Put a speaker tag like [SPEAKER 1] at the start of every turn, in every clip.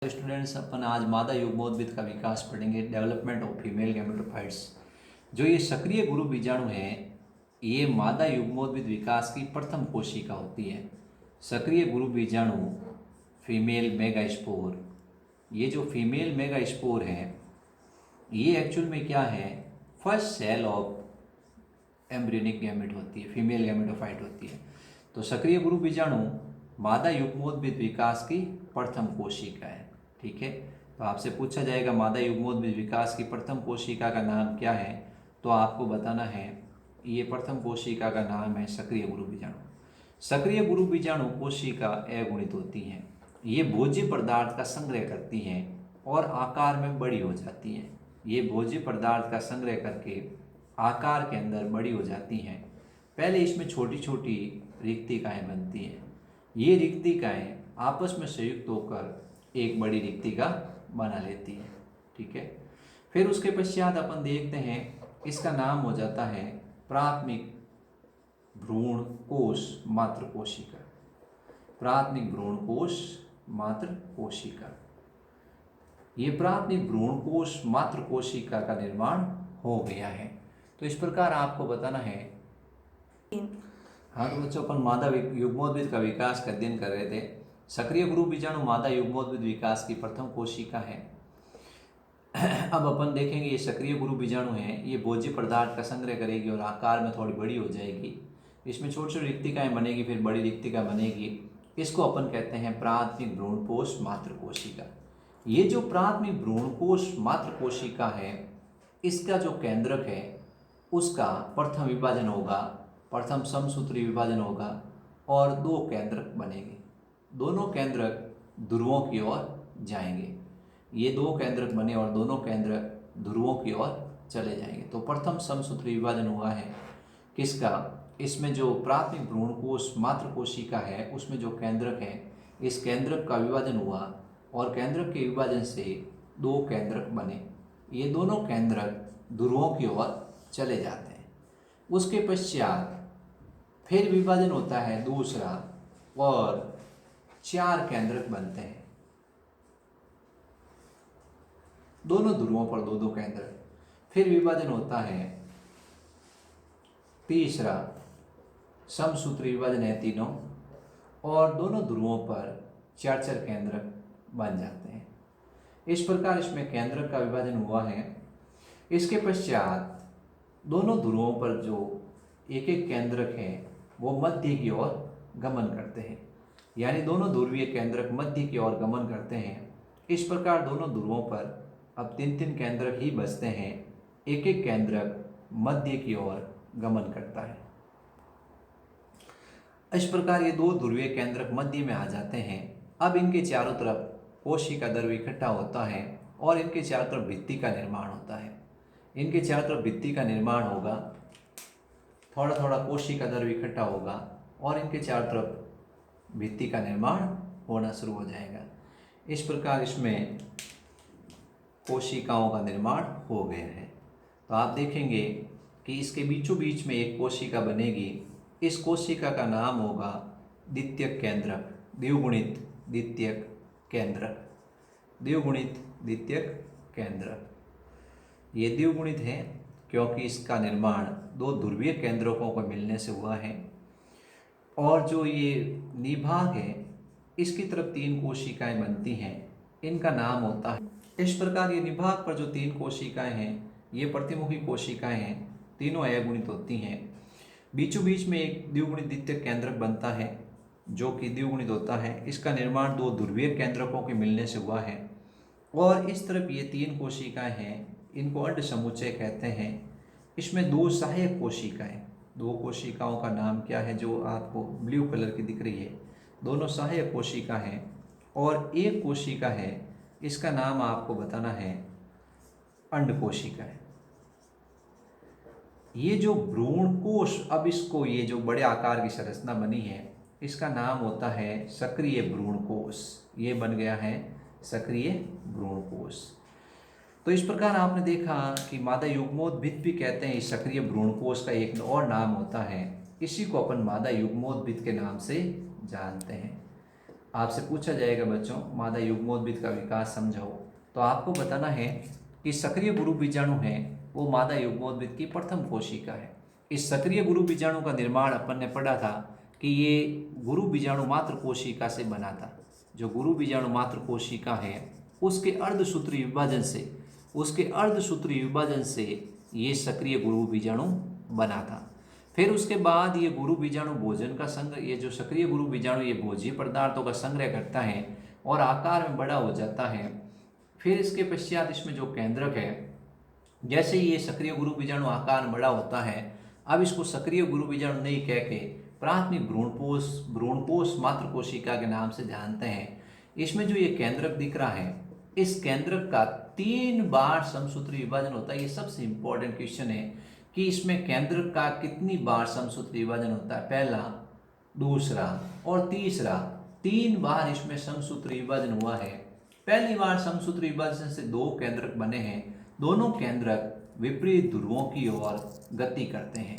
[SPEAKER 1] Students, अपन आज मादा युग्मोद्भिद का विकास पढ़ेंगे, डेवलपमेंट ऑफ फीमेल गैमेटोफाइट्स। जो ये सक्रिय गुरु बीजाणु है, ये मादा युग्मोद्भिद विकास की प्रथम कोशिका होती है। सक्रिय गुरु बीजाणु फीमेल मेगास्पोर, ये जो फीमेल मेगास्पोर है ये एक्चुअल में क्या है, first cell of embryonic gamete होती है, फीमेल गैमेटोफाइट होती है। तो सक्रिय गुरु बीजाणु मादा युग्मोद्भिद विकास की प्रथम कोशिका है। ठीक है, तो आपसे पूछा जाएगा मादा युग्मोद्भिद विकास की प्रथम कोशिका का नाम क्या है, तो आपको बताना है ये प्रथम कोशिका का नाम है सक्रिय गुरु बीजाणु। सक्रिय गुरु बीजाणु कोशिका अगुणित होती हैं। ये भोज्य पदार्थ का संग्रह करती हैं और आकार में बड़ी हो जाती हैं। ये भोज्य पदार्थ का संग्रह करके आकार के अंदर बड़ी हो जाती हैं। पहले इसमें छोटी छोटी रिक्तिकाएँ बनती हैं। ये रिक्तिकाएँ आपस में संयुक्त होकर एक बड़ी रिक्तिका बना लेती हैं। ठीक है, फिर उसके पश्चात अपन देखते हैं इसका नाम हो जाता है प्राथमिक भ्रूण कोश मात्र कोशिका। प्राथमिक भ्रूण कोश मात्र कोशिका, ये प्राथमिक भ्रूण कोश मात्र कोशिका का निर्माण हो गया है। तो इस प्रकार आपको बताना है। हाँ तो बच्चों, अपन मादा युग्मोद्भिद का विकास का अध्ययन कर रहे थे। सक्रिय गुरु बीजाणु मादा युग्मोद्भिद विकास की प्रथम कोशिका है। अब अपन देखेंगे ये सक्रिय गुरु बीजाणु है, ये भोज्य पदार्थ का संग्रह करेगी और आकार में थोड़ी बड़ी हो जाएगी। इसमें छोटी छोटी रिक्तिकाएँ बनेगी, फिर बड़ी रिक्तिका बनेगी। इसको अपन कहते हैं प्राथमिक भ्रूणकोश मात्र कोशिका। ये जो प्राथमिक भ्रूणकोश मात्र कोशिका है, इसका जो केंद्रक है उसका प्रथम विभाजन होगा, प्रथम समसूत्री विभाजन होगा और दो केंद्रक बनेंगे। दोनों केंद्रक ध्रुवों की ओर जाएंगे। ये दो केंद्रक बने और दोनों केंद्रक ध्रुवों की ओर चले जाएंगे। तो प्रथम समसूत्री विभाजन हुआ है किसका, इसमें जो प्राथमिक भ्रूणकोश मात्र कोशिका है उसमें जो केंद्रक है, इस केंद्रक का विभाजन हुआ और केंद्रक के विभाजन से दो केंद्रक बने। ये दोनों केंद्रक ध्रुवों की ओर चले जाते हैं। उसके पश्चात फिर विभाजन होता है दूसरा और चार केंद्रक बनते हैं, दोनों ध्रुवों पर दो दो केंद्रक। फिर विभाजन होता है तीसरा, समसूत्री विभाजन है तीनों, और दोनों ध्रुवों पर चार चार केंद्रक बन जाते हैं। इस प्रकार इसमें केंद्रक का विभाजन हुआ है। इसके पश्चात दोनों ध्रुवों पर जो एक एक केंद्रक है वो मध्य की ओर गमन करते हैं, यानी दोनों ध्रुवीय केंद्रक मध्य की ओर गमन करते हैं। इस प्रकार दोनों ध्रुवों पर अब तीन तीन केंद्रक ही बचते हैं, एक एक केंद्रक मध्य की ओर गमन करता है। इस प्रकार ये दो ध्रुवीय केंद्रक मध्य में आ जाते हैं। अब इनके चारों तरफ कोशिका द्रव्य इकट्ठा होता है और इनके चारों तरफ भित्ति का निर्माण होता है। इनके चारों तरफ भित्ति का निर्माण होगा, थोड़ा थोड़ा कोशिका द्रव्य इकट्ठा होगा और इनके चारों तरफ भित्ति का निर्माण होना शुरू हो जाएगा। इस प्रकार इसमें कोशिकाओं का निर्माण हो गया है। तो आप देखेंगे कि इसके बीचों बीच में एक कोशिका बनेगी। इस कोशिका का नाम होगा द्वितीयक केंद्रक, द्विगुणित द्वितीयक केंद्रक, द्विगुणित द्वितीयक केंद्रक। ये द्विगुणित है क्योंकि इसका निर्माण दो ध्रुवीय केंद्रकों को मिलने से हुआ है। और जो ये निभाग है इसकी तरफ तीन कोशिकाएं बनती हैं, इनका नाम होता है। इस प्रकार ये निभाग पर जो तीन कोशिकाएं हैं ये प्रतिमुखी कोशिकाएं हैं, तीनों अगुणित होती हैं। बीचों बीच में एक द्विगुणित द्वितीयक केंद्रक बनता है जो कि द्विगुणित होता है। इसका निर्माण दो ध्रुवीय केंद्रकों के मिलने से हुआ है। और इस तरफ ये तीन कोशिकाएं हैं, इनको अंड समुच्चय कहते हैं। इसमें दो सहायक कोशिकाएं, दो कोशिकाओं का नाम क्या है जो आपको ब्लू कलर की दिख रही है, दोनों सहायक कोशिका हैं। और एक कोशिका है, इसका नाम आपको बताना है अंड कोशिका है। ये जो भ्रूण कोश, अब इसको ये जो बड़े आकार की संरचना बनी है इसका नाम होता है सक्रिय भ्रूण कोश। ये बन गया है सक्रिय भ्रूण कोश। तो इस प्रकार आपने देखा कि मादा युग्मोद्भिद भी कहते हैं, इस सक्रिय भ्रूण कोश का एक और नाम होता है, इसी को अपन मादा युग्मोद्भिद के नाम से जानते हैं। आपसे पूछा जाएगा बच्चों मादा युग्मोद्भिद का विकास समझाओ, तो आपको बताना है कि सक्रिय गुरु बीजाणु है वो मादा युग्मोद्भिद की प्रथम कोशिका है। इस सक्रिय गुरु बीजाणु का निर्माण अपन ने पढ़ा था कि ये गुरु बीजाणु मात्र कोशिका से बना था। जो गुरु बीजाणु मात्र कोशिका है उसके अर्धसूत्री विभाजन से ये सक्रिय गुरु बीजाणु बना था। फिर उसके बाद ये गुरु बीजाणु भोजन का संग्रह, ये जो सक्रिय गुरु बीजाणु ये भोज्य पदार्थों का संग्रह करता है और आकार में बड़ा हो जाता है। फिर इसके पश्चात इसमें जो केंद्रक है, जैसे ही ये सक्रिय गुरु बीजाणु आकार में बड़ा होता है, अब इसको सक्रिय गुरु बीजाणु नहीं कह के प्राथमिक भ्रूणपोष मात्र कोशिका के नाम से जानते हैं। इसमें जो ये केंद्रक दिख रहा है, इस केंद्रक का 3 बार समसूत्री विभाजन होता है। ये सबसे इंपॉर्टेंट क्वेश्चन है कि इसमें केंद्रक का कितनी बार समसूत्री विभाजन होता है, पहला, दूसरा और तीसरा, 3 बार इसमें समसूत्री विभाजन हुआ है। पहली बार समसूत्री विभाजन से 2 केंद्रक बने हैं, दोनों केंद्रक विपरीत ध्रुवों की ओर गति करते हैं।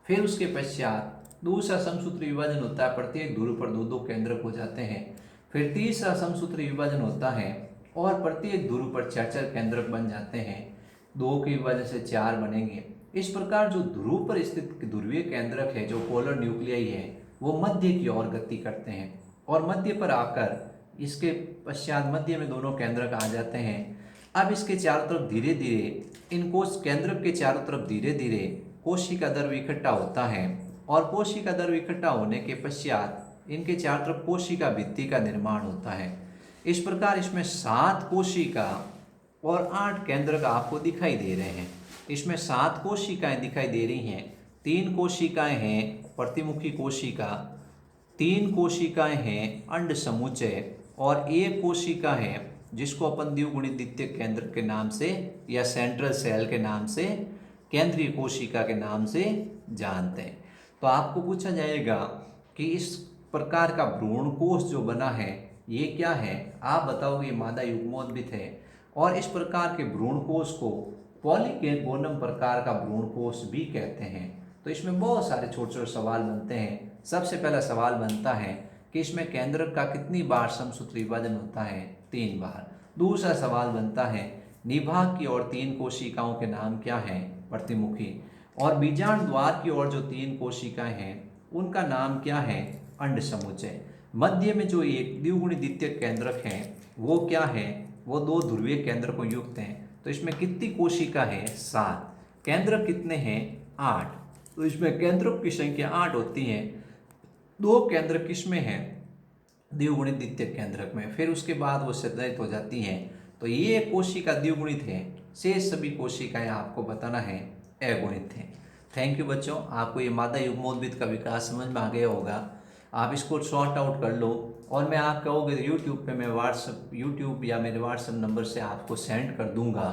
[SPEAKER 1] फिर उसके पश्चात दूसरा समसूत्री विभाजन होता है, प्रत्येक ध्रुव पर 2-2 केंद्रक हो जाते हैं। फिर तीसरा समसूत्री विभाजन होता है और प्रत्येक ध्रुव पर 4-4 केंद्रक बन जाते हैं। 2 के विभाजन से 4 बनेंगे। इस प्रकार जो ध्रुव पर स्थित ध्रुवीय केंद्रक है, जो पोलर न्यूक्लियाई है, वो मध्य की ओर गति करते हैं और मध्य पर आकर इसके पश्चात मध्य में दोनों केंद्रक आ जाते हैं। अब इसके चारों तरफ धीरे धीरे इन कोश केंद्रक के चारों तरफ धीरे धीरे कोशिका द्रव्य इकट्ठा होता है और कोशिका द्रव्य इकट्ठा होने के पश्चात इनके चारों तरफ कोशिका भित्ति का निर्माण होता है। इस प्रकार इसमें 7 कोशिका और 8 केंद्रक आपको दिखाई दे रहे हैं। इसमें 7 कोशिकाएं दिखाई दे रही हैं। 3 कोशिकाएं हैं प्रतिमुखी कोशिका, 3 कोशिकाएं हैं अंड समुच्चय और 1 कोशिका है जिसको अपन द्विगुणित द्वितीयक केंद्र के नाम से या सेंट्रल सेल के नाम से, केंद्रीय कोशिका के नाम से जानते हैं। तो आपको पूछा जाएगा कि इस प्रकार का भ्रूणकोश जो बना है ये क्या है, आप बताओगे मादा युग्मोद्भिद है। और इस प्रकार के भ्रूणकोश को पॉलीगैमोनम प्रकार का भ्रूणकोश भी कहते हैं। तो इसमें बहुत सारे छोटे छोटे सवाल बनते हैं। सबसे पहला सवाल बनता है कि इसमें केंद्रक का कितनी बार समसूत्री विभाजन होता है, 3 बार। दूसरा सवाल बनता है निभाग की ओर 3 कोशिकाओं के नाम क्या है, प्रतिमुखी। और बीजांड द्वार की ओर जो 3 कोशिकाएं हैं उनका नाम क्या है, अंड समुच्चय। मध्य में जो एक द्विगुणित द्वितीयक केंद्रक है वो क्या है, वो 2 ध्रुवीय केंद्रकों युक्त हैं। तो इसमें कितनी कोशिका है, 7। केंद्रक कितने हैं, 8। तो इसमें केंद्रक की संख्या 8 होती है। 2 केंद्रक किसमें है, द्विगुणित द्वितीयक केंद्रक में। फिर उसके बाद वो सदित हो जाती हैं। तो ये कोशिका द्विगुणित है, शेष सभी कोशिकाएं आपको बताना है अगुणित हैं। थैंक यू बच्चों, आपको ये मादा युग्मोद्भिद का विकास समझ में आ गया होगा। आप इसको सॉर्ट आउट कर लो और मैं आप कहोगे यूट्यूब पे मैं यूट्यूब या मेरे व्हाट्सएप नंबर से आपको सेंड कर दूंगा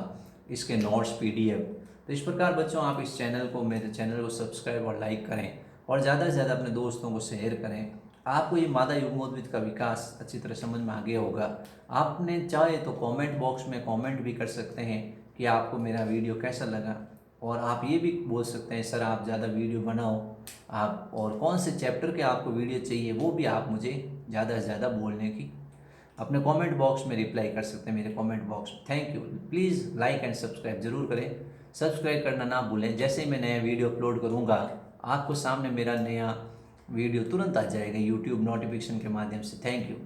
[SPEAKER 1] इसके नोट्स PDF। तो इस प्रकार बच्चों आप इस चैनल को, मेरे चैनल को सब्सक्राइब और लाइक करें और ज़्यादा से ज़्यादा अपने दोस्तों को शेयर करें। आपको ये मादा युग्मोद्भिद का विकास अच्छी तरह समझ में आ गया होगा। आपने चाहे तो कमेंट बॉक्स में कमेंट भी कर सकते हैं कि आपको मेरा वीडियो कैसा लगा। और आप ये भी बोल सकते हैं सर आप ज़्यादा वीडियो बनाओ आप, और कौन से चैप्टर के आपको वीडियो चाहिए वो भी आप मुझे ज़्यादा से ज़्यादा बोलने की अपने कमेंट बॉक्स में रिप्लाई कर सकते हैं, मेरे कमेंट बॉक्स में। Thank you. Please like and subscribe जरूर करें, सब्सक्राइब करना ना भूलें। जैसे ही मैं नया वीडियो अपलोड करूँगा आपको सामने मेरा नया वीडियो तुरंत आ जाएगा यूट्यूब नोटिफिकेशन के माध्यम से। Thank you.